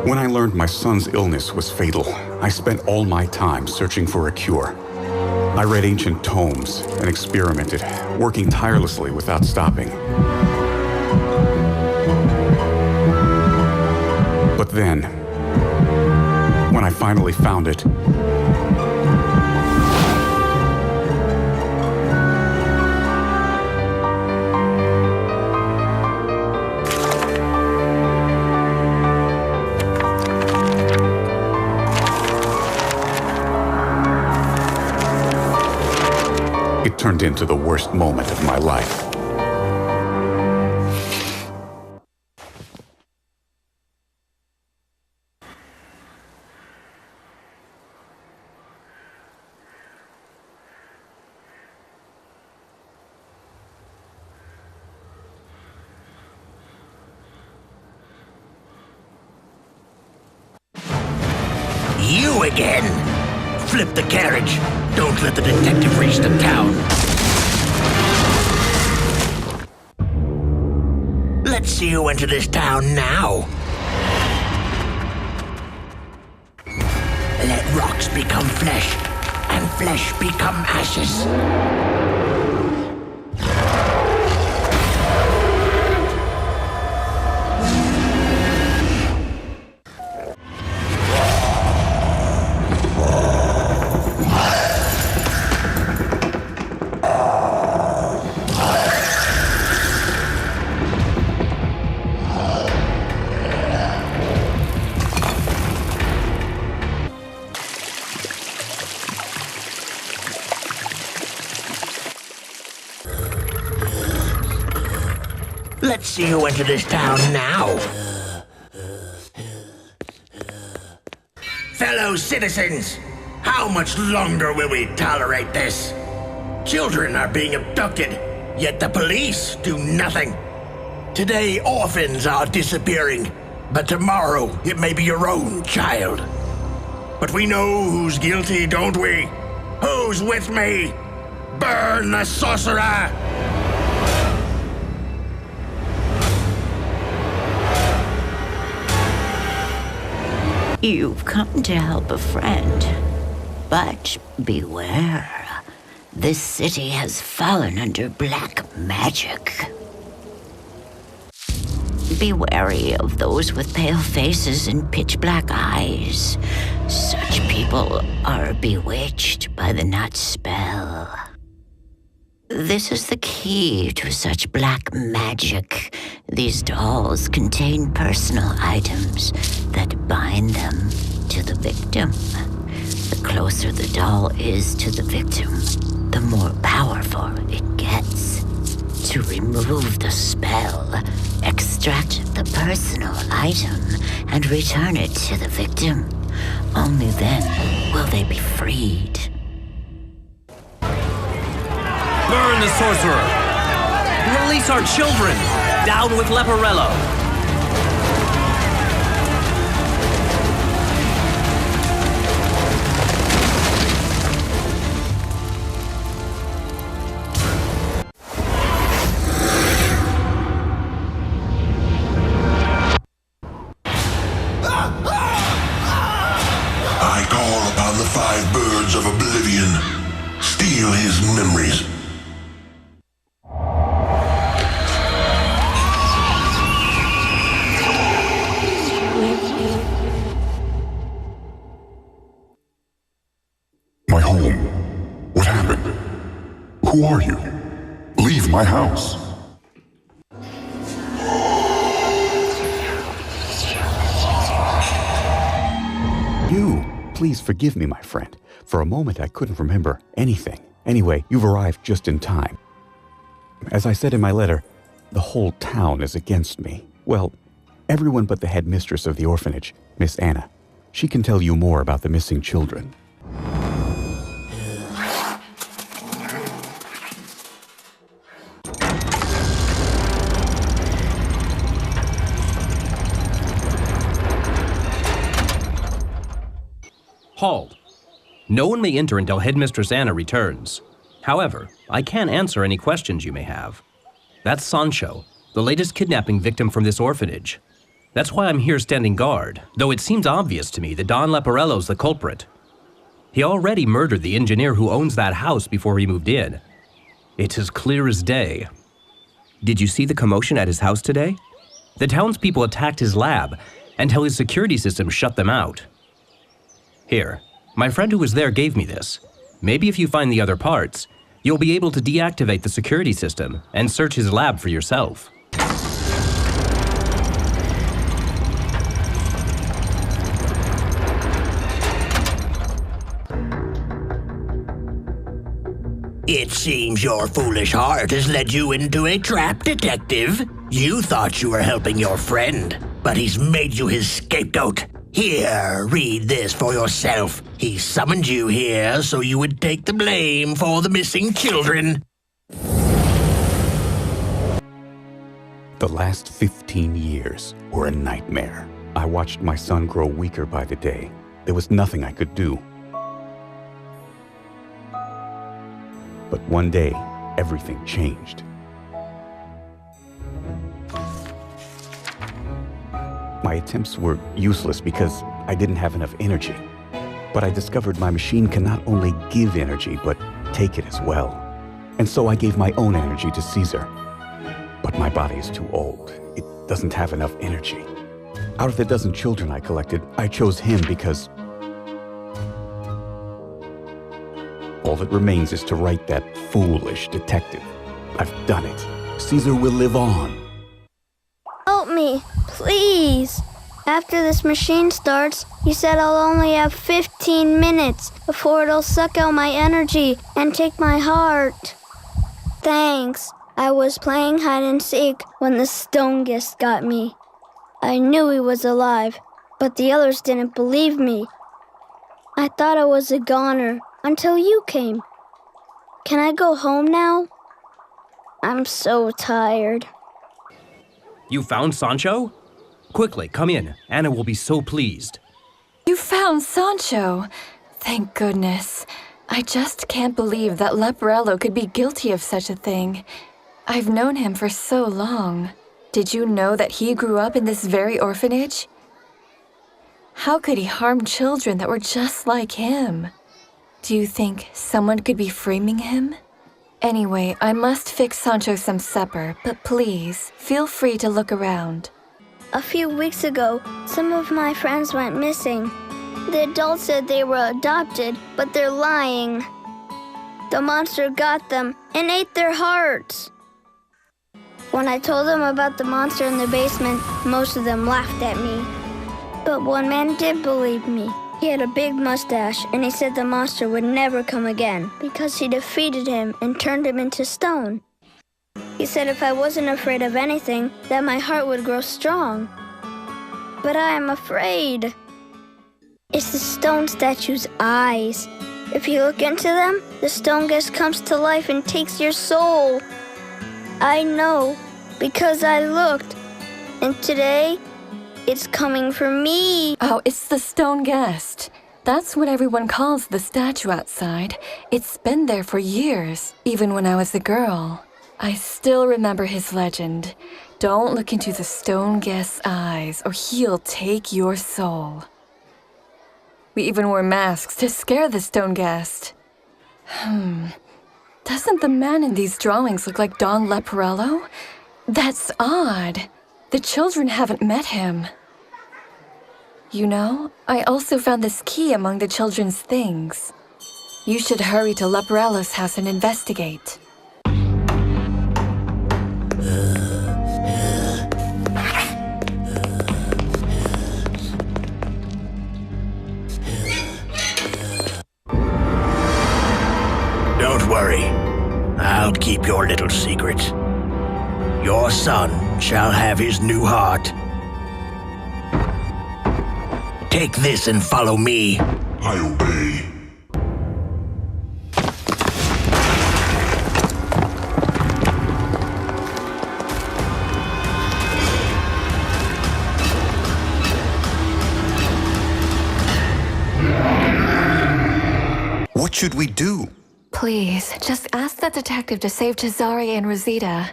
When I learned my son's illness was fatal, I spent all my time searching for a cure. I read ancient tomes and experimented, working tirelessly without stopping. But then, when I finally found it, it turned into the worst moment of my life. You again? Flip the carriage. Don't let the detective reach the town. Let's see who entered this town now. Let rocks become flesh, and flesh become ashes. Let's see who entered this town now. Fellow citizens, how much longer will we tolerate this? Children are being abducted, yet the police do nothing. Today, orphans are disappearing, but tomorrow it may be your own child. But we know who's guilty, don't we? Who's with me? Burn the sorcerer! You've come to help a friend, but beware. This city has fallen under black magic. Be wary of those with pale faces and pitch-black eyes. Such people are bewitched by the nut spell. This is the key to such black magic. These dolls contain personal items that bind them to the victim. The closer the doll is to the victim, the more powerful it gets. To remove the spell, extract the personal item and return it to the victim. Only then will they be freed. Burn the sorcerer! Release our children! Down with Leporello! I call upon the 5 birds of oblivion. Steal his memories. My home. What happened? Who are you? Leave my house. Please forgive me, my friend. For a moment, I couldn't remember anything. Anyway, you've arrived just in time. As I said in my letter, the whole town is against me. Well, everyone but the headmistress of the orphanage, Miss Anna. She can tell you more about the missing children. Halt. No one may enter until Headmistress Anna returns. However, I can answer any questions you may have. That's Sancho, the latest kidnapping victim from this orphanage. That's why I'm here standing guard, though it seems obvious to me that Don Leporello's the culprit. He already murdered the engineer who owns that house before he moved in. It's as clear as day. Did you see the commotion at his house today? The townspeople attacked his lab until his security system shut them out. Here, my friend who was there gave me this. Maybe if you find the other parts, you'll be able to deactivate the security system and search his lab for yourself. It seems your foolish heart has led you into a trap, Detective. You thought you were helping your friend, but he's made you his scapegoat. Here, read this for yourself. He summoned you here so you would take the blame for the missing children. The last 15 years were a nightmare. I watched my son grow weaker by the day. There was nothing I could do. But one day, everything changed. My attempts were useless because I didn't have enough energy. But I discovered my machine can not only give energy, but take it as well. And so I gave my own energy to Caesar. But my body is too old. It doesn't have enough energy. Out of the dozen children I collected, I chose him because all that remains is to write that foolish detective. I've done it. Caesar will live on. Help me, please. After this machine starts, he said I'll only have 15 minutes before it'll suck out my energy and take my heart. Thanks. I was playing hide and seek when the stone guest got me. I knew he was alive, but the others didn't believe me. I thought I was a goner until you came. Can I go home now? I'm so tired. You found Sancho? Quickly, come in. Anna will be so pleased. You found Sancho. Thank goodness. I just can't believe that Leporello could be guilty of such a thing. I've known him for so long. Did you know that he grew up in this very orphanage? How could he harm children that were just like him? Do you think someone could be framing him? Anyway, I must fix Sancho some supper, but please, feel free to look around. A few weeks ago, some of my friends went missing. The adults said they were adopted, but they're lying. The monster got them and ate their hearts. When I told them about the monster in the basement, most of them laughed at me. But one man did believe me. He had a big mustache, and he said the monster would never come again because he defeated him and turned him into stone. He said if I wasn't afraid of anything, that my heart would grow strong. But I am afraid. It's the stone statue's eyes. If you look into them, the stone guest comes to life and takes your soul. I know, because I looked. And today, it's coming for me. Oh, it's the stone guest. That's what everyone calls the statue outside. It's been there for years, even when I was a girl. I still remember his legend. Don't look into the stone guest's eyes, or he'll take your soul. We even wore masks to scare the stone guest. Doesn't the man in these drawings look like Don Leporello? That's odd. The children haven't met him. You know, I also found this key among the children's things. You should hurry to Leporello's house and investigate. Don't worry. I'll keep your little secret. Your son shall have his new heart. Take this and follow me. I obey. What should we do? Please, just ask that detective to save Cesare and Rosita.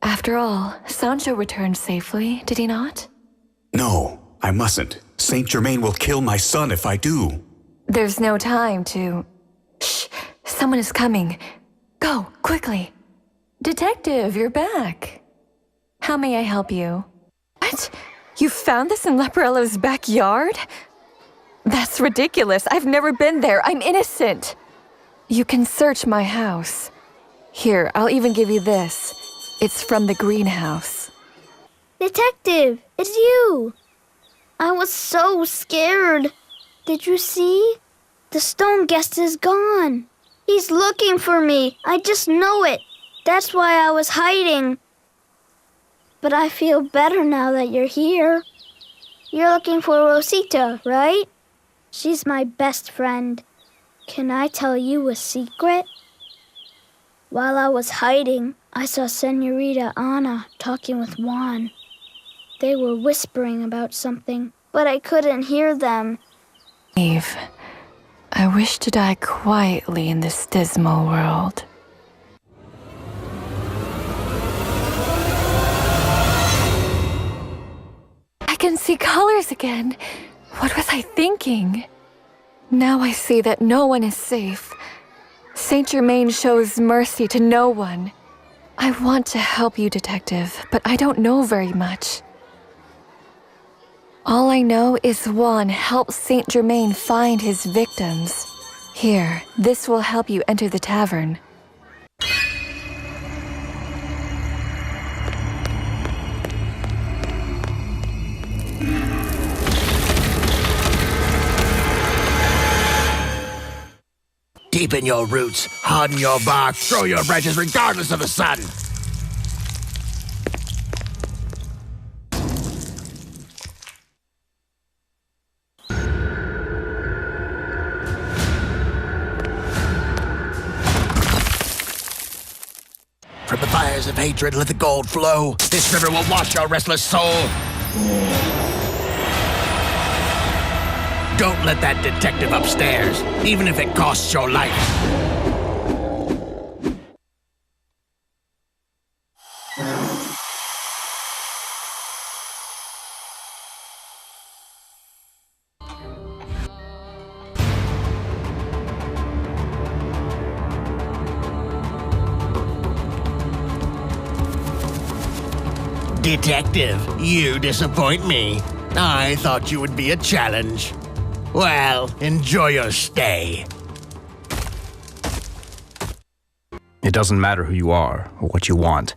After all, Sancho returned safely, did he not? No, I mustn't. Saint Germain will kill my son if I do. There's no time to... Shh! Someone is coming. Go, quickly. Detective, you're back. How may I help you? What? You found this in Leporello's backyard? That's ridiculous. I've never been there. I'm innocent. You can search my house. Here, I'll even give you this. It's from the greenhouse. Detective, it's you. I was so scared. Did you see? The stone guest is gone. He's looking for me. I just know it. That's why I was hiding. But I feel better now that you're here. You're looking for Rosita, right? She's my best friend. Can I tell you a secret? While I was hiding, I saw Senorita Anna talking with Juan. They were whispering about something, but I couldn't hear them. Eve, I wish to die quietly in this dismal world. I can see colors again. What was I thinking? Now I see that no one is safe. Saint Germain shows mercy to no one. I want to help you, Detective, but I don't know very much. All I know is Juan helped Saint Germain find his victims. Here, this will help you enter the tavern. Deepen your roots, harden your bark, grow your branches regardless of the sun. From the fires of hatred, let the gold flow. This river will wash your restless soul. Don't let that detective upstairs, even if it costs your life. Detective, you disappoint me. I thought you would be a challenge. Well, enjoy your stay. It doesn't matter who you are or what you want.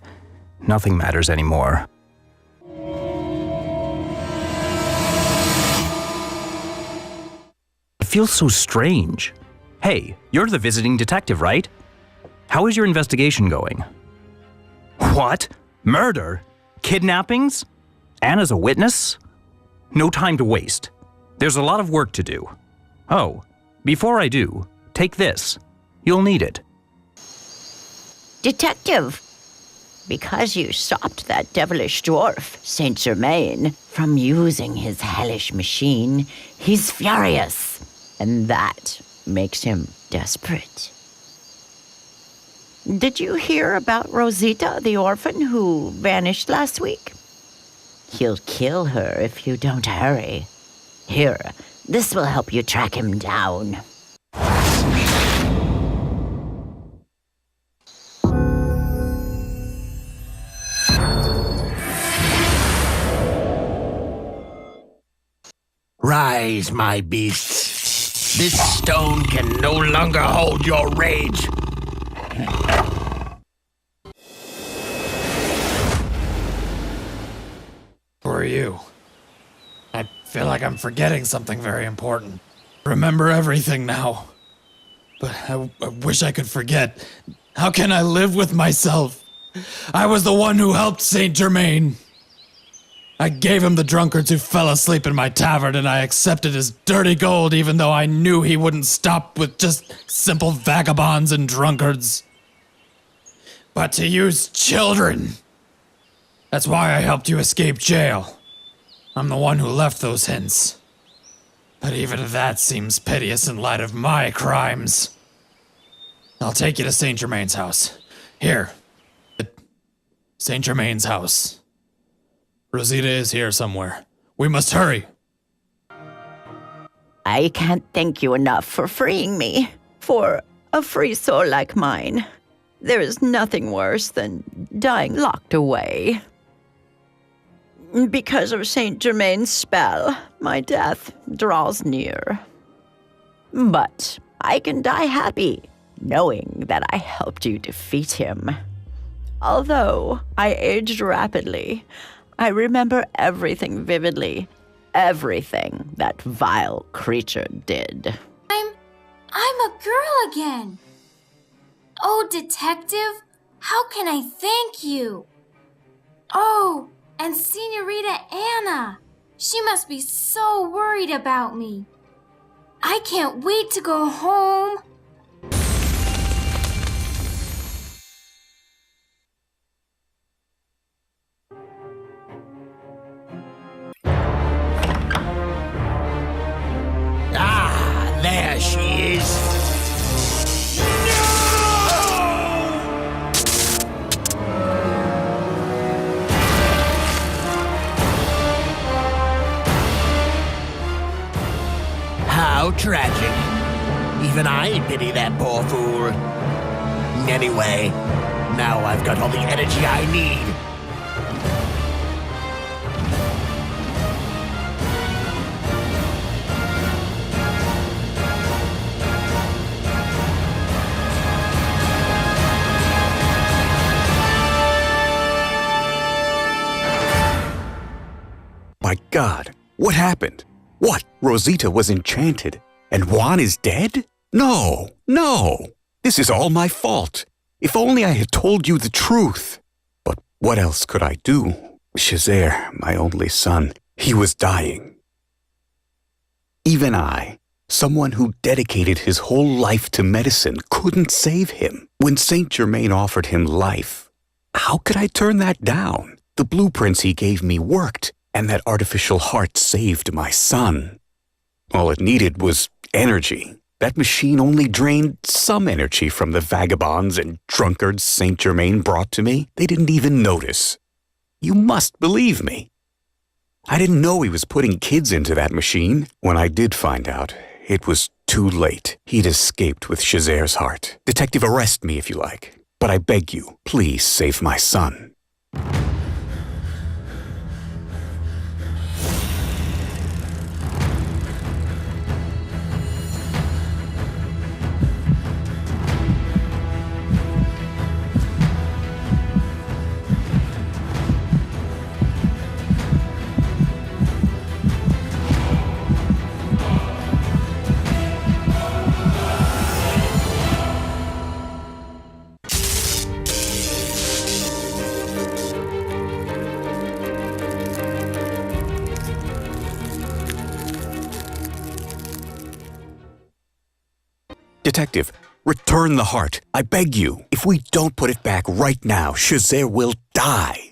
Nothing matters anymore. It feels so strange. Hey, you're the visiting detective, right? How is your investigation going? What? Murder? Kidnappings? Anna's a witness? No time to waste. There's a lot of work to do. Oh, before I do, take this. You'll need it. Detective, because you stopped that devilish dwarf, Saint Germain, from using his hellish machine, he's furious, and that makes him desperate. Did you hear about Rosita, the orphan who vanished last week? He'll kill her if you don't hurry. Here, this will help you track him down. Rise, my beasts. This stone can no longer hold your rage. Who are you? I feel like I'm forgetting something very important. Remember everything now. But I wish I could forget. How can I live with myself? I was the one who helped Saint Germain. I gave him the drunkards who fell asleep in my tavern, and I accepted his dirty gold even though I knew he wouldn't stop with just simple vagabonds and drunkards. But to use children. That's why I helped you escape jail. I'm the one who left those hints. But even that seems piteous in light of my crimes. I'll take you to Saint Germain's house. Here. Saint Germain's house. Rosita is here somewhere. We must hurry. I can't thank you enough for freeing me. For a free soul like mine, there is nothing worse than dying locked away. Because of Saint Germain's spell, my death draws near. But I can die happy, knowing that I helped you defeat him. Although I aged rapidly, I remember everything vividly. Everything that vile creature did. I'm a girl again. Oh, detective, how can I thank you? Oh, and Senorita Anna. She must be so worried about me. I can't wait to go home. Ah, there she is. How tragic. Even I pity that poor fool. Anyway, now I've got all the energy I need. My God, what happened? What? Rosita was enchanted, and Juan is dead? No, no! This is all my fault. If only I had told you the truth. But what else could I do? Shazer, my only son, he was dying. Even I, someone who dedicated his whole life to medicine, couldn't save him. When Saint Germain offered him life, how could I turn that down? The blueprints he gave me worked, and that artificial heart saved my son. All it needed was energy. That machine only drained some energy from the vagabonds and drunkards Saint Germain brought to me. They didn't even notice. You must believe me. I didn't know he was putting kids into that machine. When I did find out, it was too late. He'd escaped with Shazer's heart. Detective, arrest me if you like. But I beg you, please save my son. Detective, return the heart. I beg you. If we don't put it back right now, Shazer will die.